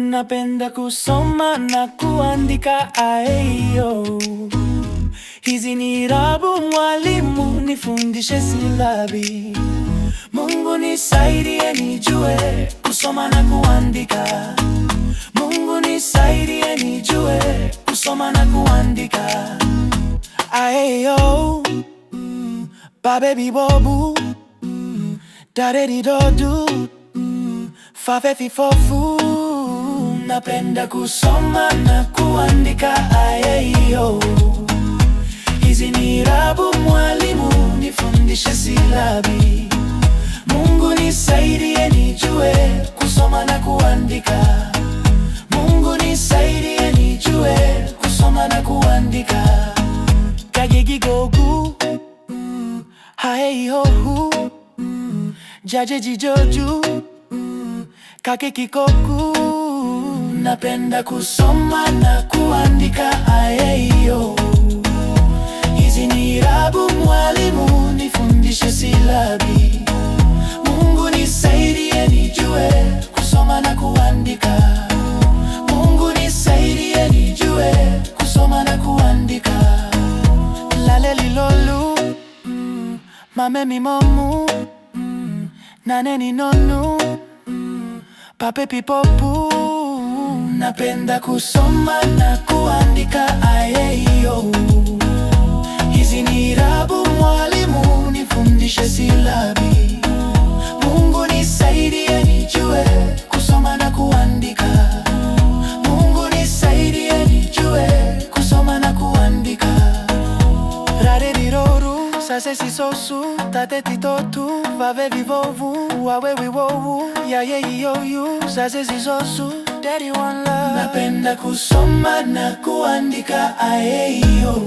Napenda kusoma na kuandika aeyo. Hizi ni irabu mwalimu, nifundishe silabi. Mungu nisaidie nijue kusoma na kuandika. Mungu nisaidie nijue kusoma na kuandika. Aeyo, babebi bobu, dadedi dodu, fafefi fofu. Napenda kusoma na kuandika ayeyo. Hizi ni irabu mwalimu, nifundishe silabi. Mungu nisaidie nijue kusoma na kuandika. Mungu nisaidie nijue kusoma na kuandika. Kagegigogu, haeyohu, jajejijoju, kakekikoku. Napenda kusoma na kuandika ayeyo. Hizi ni irabu mwalimu, nifundishe silabi. Mungu nisaidie nijue kusoma na kuandika. Mungu nisaidie nijue kusoma na kuandika. Lalelilolu, mamemi momu, naneni nonu, papepi popu. Napenda kusoma na kuandika ayeyo. Hizi ni irabu mwalimu, nifundishe silabi. Mungu nisaidie nijue kusoma na kuandika. Mungu nisaidie nijue kusoma na kuandika. Rareriroru, sasesisosu, tatetitotu, vavevivovu, wawewiwowu, yayeyiyoyu, sasesisosu, daddy one love. Napenda kusoma na kuandika ayeyo.